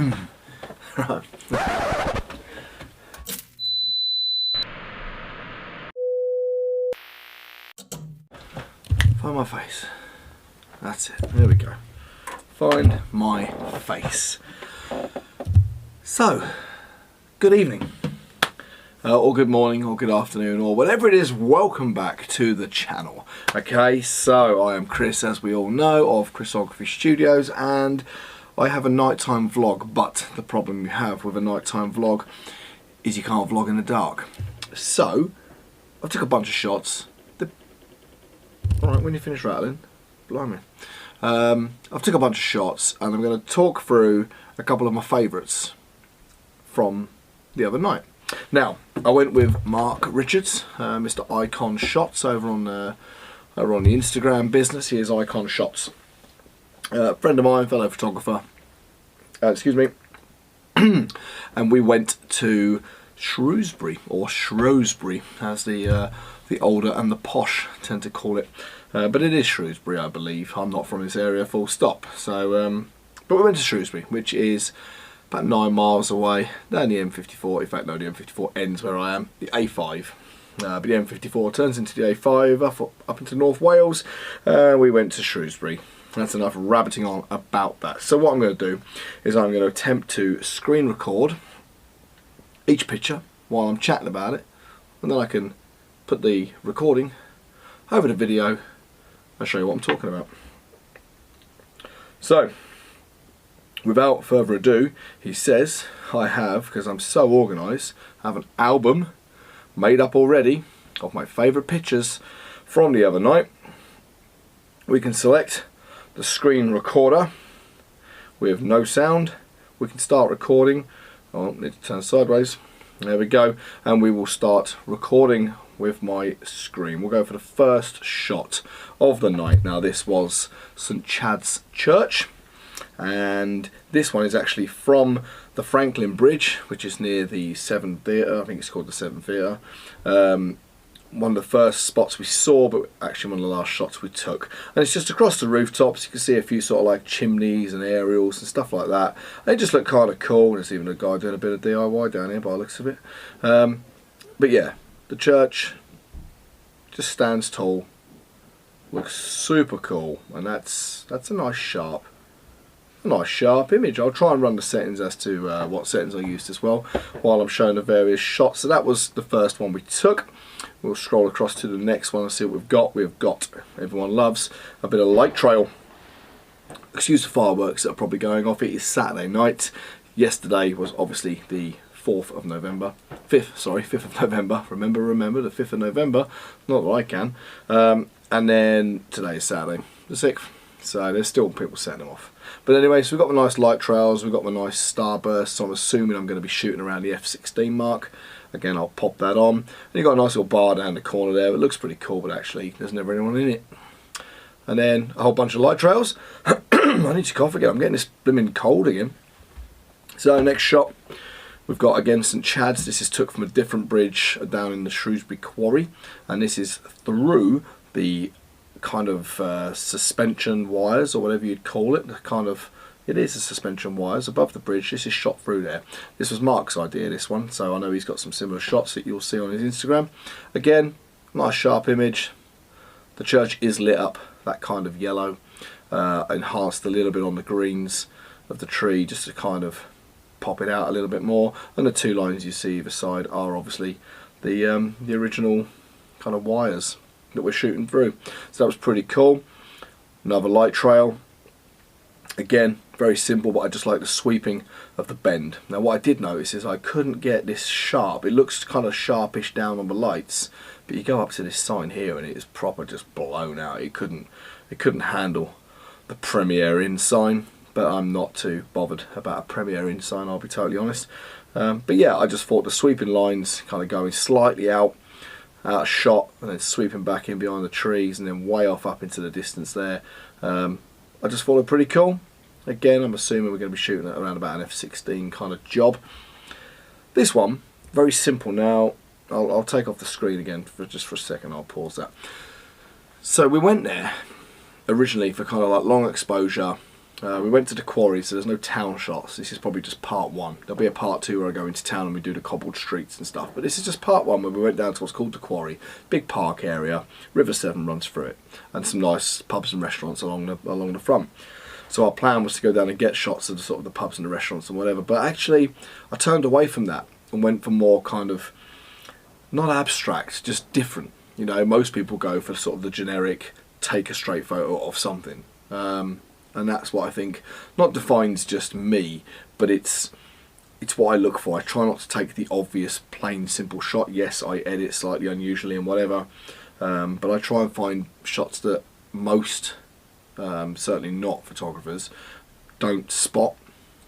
Right. Find my face. That's it. There we go. Find my face. So, good evening. Or good morning, or good afternoon, or whatever it is, welcome back to the channel. Okay, so I am Chris, as we all know, of Chrisography Studios, and I have a nighttime vlog, but the problem you have with a nighttime vlog is you can't vlog in the dark. So, I took a bunch of shots. Alright, when you finish rattling, blimey. I've took a bunch of shots, and I'm going to talk through a couple of my favourites from the other night. Now, I went with Mark Richards, Mr. Icon Shots, over on the Instagram business. He is Icon Shots. Friend of mine, fellow photographer. Excuse me. And we went to Shrewsbury, or Shrewsbury, as the older and the posh tend to call it. But it is Shrewsbury, I believe. I'm not from this area, full stop. So, but we went to Shrewsbury, which is about 9 miles away, down the M54. In fact, no, the M54 ends where I am, the A5. But the M54 turns into the A5 up into North Wales. We went to Shrewsbury. That's enough rabbiting on about that. So what I'm going to do is I'm going to attempt to screen record each picture while I'm chatting about it, and then I can put the recording over the video and show you what I'm talking about. So, without further ado, he says, I have, because I'm so organised, I have an album made up already of my favourite pictures from the other night. We can select the screen recorder with no sound. We can start recording. Oh, need to turn sideways. There we go. And we will start recording with my screen. We'll go for the first shot of the night. Now, this was St Chad's Church. And this one is actually from the Franklin Bridge, which is near the Severn Theatre. I think it's called the Severn Theatre. One of the first spots we saw, but actually one of the last shots we took. And it's just across the rooftops. You can see a few sort of like chimneys and aerials and stuff like that. And it just looked kind of cool. There's even a guy doing a bit of DIY down here by the looks of it. But yeah, the church just stands tall. Looks super cool. And that's a nice sharp image. I'll try and run the settings as to what settings I used as well while I'm showing the various shots. So that was the first one we took. We'll scroll across to the next one and see what we've got. We've got, everyone loves, a bit of light trail. Excuse the fireworks that are probably going off. It is Saturday night. Yesterday was obviously the 4th of November. 5th of November. Remember, the 5th of November. Not that I can. And then today is Saturday, the 6th. So there's still people setting them off. But anyway, so we've got the nice light trails, we've got the nice starbursts, so I'm assuming I'm going to be shooting around the F16 mark. Again, I'll pop that on. And you've got a nice little bar down the corner there. It looks pretty cool, but actually there's never anyone in it. And then a whole bunch of light trails. I need to cough again, I'm getting this blooming cold again. So next shot, we've got again St Chad's. This is took from a different bridge down in the Shrewsbury Quarry. And this is through the kind of suspension wires, or whatever you'd call it. It is a suspension wires above the bridge. This is shot through there. This was Mark's idea, this one, so I know he's got some similar shots that you'll see on his Instagram. Again, nice sharp image. The church is lit up that kind of yellow, enhanced a little bit on the greens of the tree just to kind of pop it out a little bit more. And the two lines you see either side are obviously the original kind of wires that we're shooting through. So that was pretty cool. Another light trail. Again, very simple, but I just like the sweeping of the bend. Now what I did notice is I couldn't get this sharp. It looks kind of sharpish down on the lights, but you go up to this sign here and it is proper just blown out. It couldn't handle the Premier Inn sign, but I'm not too bothered about a Premier Inn sign, I'll be totally honest. But yeah, I just thought the sweeping lines kind of going slightly out of shot and then sweeping back in behind the trees and then way off up into the distance there. I just thought it pretty cool. Again, I'm assuming we're going to be shooting at around about an F16 kind of job. This one, very simple. Now, I'll take off the screen again just for a second. I'll pause that. So we went there originally for kind of like long exposure, We went to the quarry, so there's no town shots. This is probably just part one. There'll be a part two where I go into town and we do the cobbled streets and stuff. But this is just part one where we went down to what's called the quarry. Big park area. River Severn runs through it. And some nice pubs and restaurants along the front. So our plan was to go down and get shots of the, sort of the pubs and the restaurants and whatever. But actually, I turned away from that and went for more kind of, not abstract, just different. You know, most people go for sort of the generic, take a straight photo of something. And that's what I think not defines just me, but it's what I look for. I try not to take the obvious plain simple shot. Yes, I edit slightly unusually and whatever, but I try and find shots that most certainly not photographers don't spot.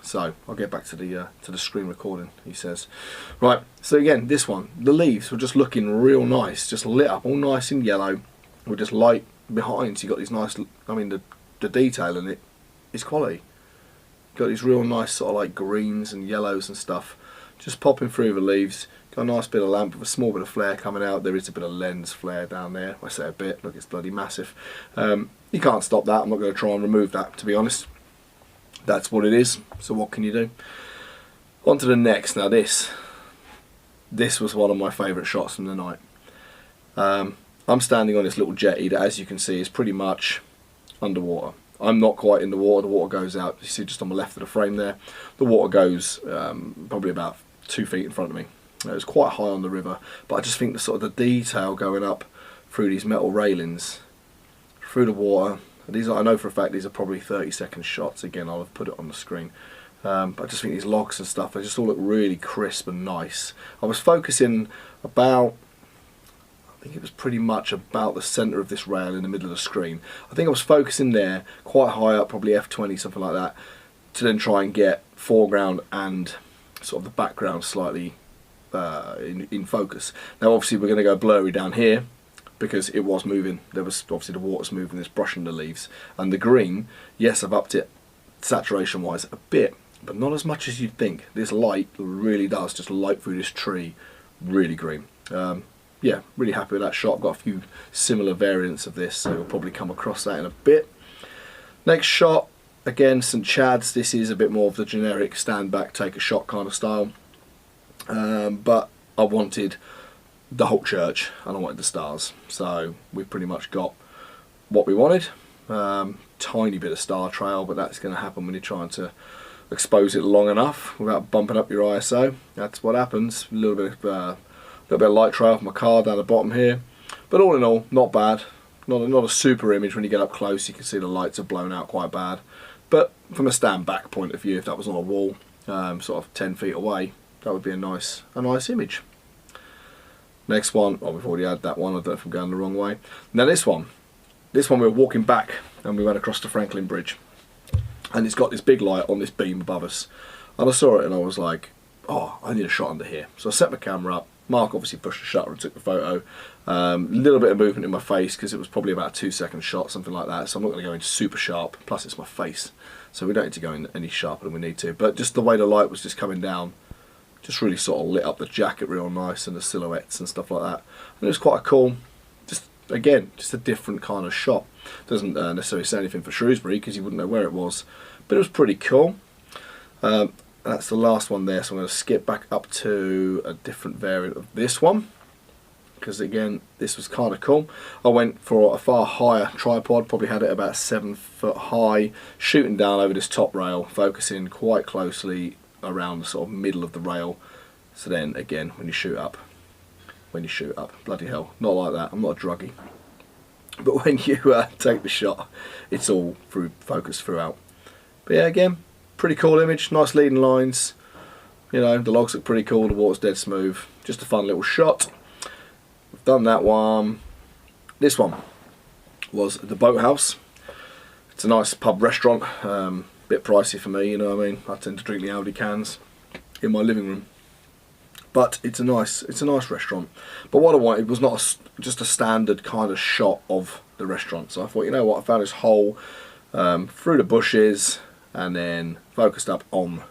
So I'll get back to the screen recording, he says. Right, so again, this one, the leaves were just looking real nice, just lit up all nice and yellow with just light behind. So you got these nice, I mean the detail in it is quality. Got these real nice sort of like greens and yellows and stuff just popping through the leaves. Got a nice bit of lamp with a small bit of flare coming out. There is a bit of lens flare down there. I say a bit, look, it's bloody massive. You can't stop that. I'm not going to try and remove that, to be honest. That's what it is, so what can you do? On to the next. Now this was one of my favourite shots from the night. I'm standing on this little jetty that, as you can see, is pretty much underwater. I'm not quite in the water. The water goes out, you see just on the left of the frame there. The water goes probably about 2 feet in front of me. It was quite high on the river, but I just think the sort of the detail going up through these metal railings, through the water. These are, I know for a fact these are probably 30-second shots. Again, I'll have put it on the screen. But I just think these logs and stuff, they just all look really crisp and nice. I was focusing about, I think it was pretty much about the centre of this rail in the middle of the screen. I think I was focusing there, quite high up, probably f20, something like that, to then try and get foreground and sort of the background slightly in focus. Now obviously we're going to go blurry down here, because it was moving. There was obviously the water's moving, it's brushing the leaves. And the green, yes, I've upped it saturation wise a bit, but not as much as you'd think. This light really does just light through this tree, really green. Yeah, really happy with that shot. I've got a few similar variants of this, so you'll probably come across that in a bit. Next shot, again, St Chad's. This is a bit more of the generic stand back, take a shot kind of style. But I wanted the whole church and I wanted the stars, so we pretty much got what we wanted. Tiny bit of star trail, but that's going to happen when you're trying to expose it long enough without bumping up your ISO. That's what happens. A little bit of light trail from my car down the bottom here, but all in all, not bad. Not a super image. When you get up close, you can see the lights are blown out quite bad, but from a stand back point of view, if that was on a wall sort of 10 feet away, that would be a nice image. Next one, oh, we've already had that one. I don't know if I'm going the wrong way. Now this one we were walking back and we went across the Franklin Bridge, and it's got this big light on this beam above us, and I saw it and I was like, oh, I need a shot under here. So I set my camera up. Mark obviously pushed the shutter and took the photo. Little bit of movement in my face because it was probably about a 2-second shot, something like that, so I'm not going to go into super sharp, plus it's my face, so we don't need to go in any sharper than we need to, but just the way the light was just coming down just really sort of lit up the jacket real nice and the silhouettes and stuff like that, and it was quite cool. Just again, just a different kind of shot. Doesn't necessarily say anything for Shrewsbury because you wouldn't know where it was, but it was pretty cool. That's the last one there, so I'm going to skip back up to a different variant of this one, because again this was kind of cool. I went for a far higher tripod, probably had it about 7 foot high, shooting down over this top rail, focusing quite closely around the sort of middle of the rail. So then again, when you shoot up, bloody hell, not like that, I'm not a druggie, but when you take the shot, it's all through focus throughout. But yeah, again, pretty cool image, nice leading lines, you know, the logs look pretty cool, the water's dead smooth, just a fun little shot. We've done that one. This one was the Boathouse. It's a nice pub restaurant, bit pricey for me, you know what I mean. I tend to drink the Aldi cans in my living room, but it's a nice restaurant. But what I wanted was not just a standard kind of shot of the restaurant, so I thought, you know what, I found this hole through the bushes and then focused up on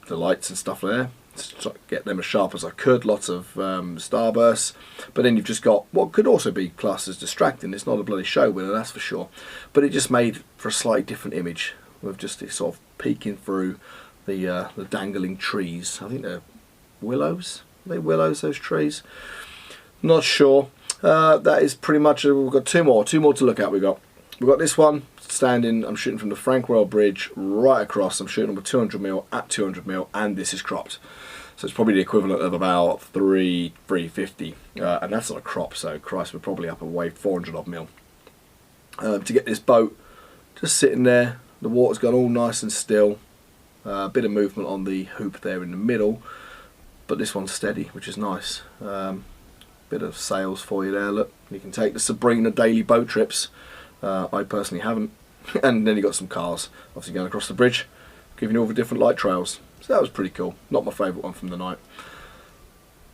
the lights and stuff there to get them as sharp as I could. Lots of starbursts, but then you've just got what could also be classed as distracting. It's not a bloody show winner, that's for sure, but it just made for a slightly different image. with just it sort of peeking through the dangling trees. I think they're willows. Are they willows, those trees? Not sure. That is pretty much it. We've got two more to look at. We've got this one standing. I'm shooting from the Frank Royal Bridge right across. I'm shooting with 200mm at 200mm, and this is cropped. So it's probably the equivalent of about 350, and that's not a crop. So Christ, we're probably up away 400 odd mil. To get this boat just sitting there, the water's gone all nice and still. A bit of movement on the hoop there in the middle, but this one's steady, which is nice. Bit of sails for you there, look. You can take the Sabrina daily boat trips. I personally haven't. And then you got some cars, obviously going across the bridge, giving you all the different light trails. So that was pretty cool. Not my favourite one from the night.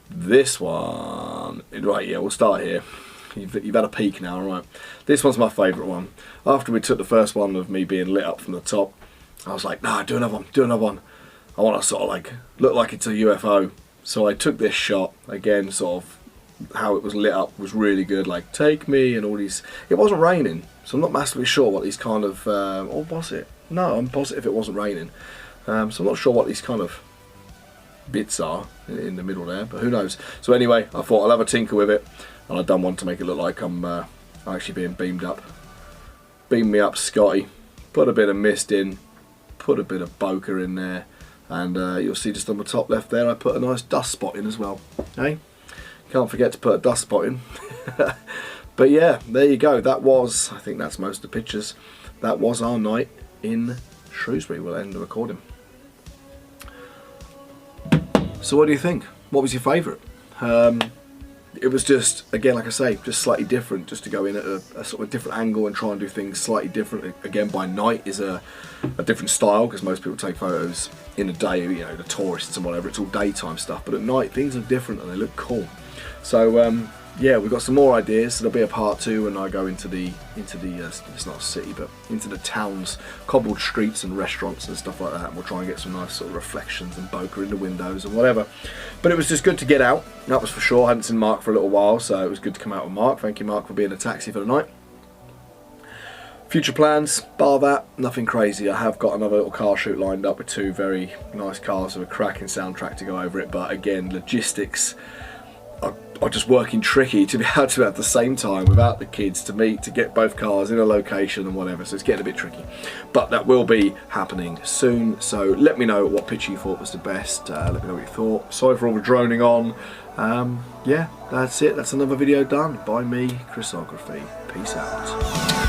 This one, right, yeah, we'll start here. You've had a peek now, right? This one's my favourite one. After we took the first one of me being lit up from the top, I was like, nah, do another one. I want to sort of like look like it's a UFO. So I took this shot again, sort of how it was lit up was really good, like take me and all these. It wasn't raining, so I'm not massively sure what these kind of or was it? No, I'm positive it wasn't raining, so I'm not sure what these kind of bits are in the middle there, but who knows. So anyway, I thought I'll have a tinker with it, and I've done one to make it look like I'm actually being beamed up. Beam me up, Scotty. Put a bit of mist in, put a bit of bokeh in there, and you'll see just on the top left there I put a nice dust spot in as well. Hey, can't forget to put a dust spot in. But yeah, there you go. That was, I think that's most of the pictures. That was our night in Shrewsbury. We'll end the recording. So what do you think? What was your favourite? It was just, again, like I say, just slightly different, just to go in at a sort of different angle and try and do things slightly different. Again, by night is a different style, because most people take photos in the day, you know, the tourists and whatever, it's all daytime stuff, but at night things are different and they look cool. So yeah, we've got some more ideas. So there'll be a part 2 when I go into the it's not a city, but into the town's cobbled streets and restaurants and stuff like that, and we'll try and get some nice sort of reflections and bokeh in the windows and whatever. But it was just good to get out, that was for sure. I hadn't seen Mark for a little while, so it was good to come out with Mark. Thank you, Mark, for being a taxi for the night. Future plans, bar that, nothing crazy. I have got another little car shoot lined up with 2 very nice cars with a cracking soundtrack to go over it, but again, logistics are just working tricky to be able to at the same time without the kids to meet, to get both cars in a location and whatever, so it's getting a bit tricky. But that will be happening soon, so let me know what picture you thought was the best. Let me know what you thought. Sorry for all the droning on. Yeah, that's it. That's another video done by me, Chrisography. Peace out.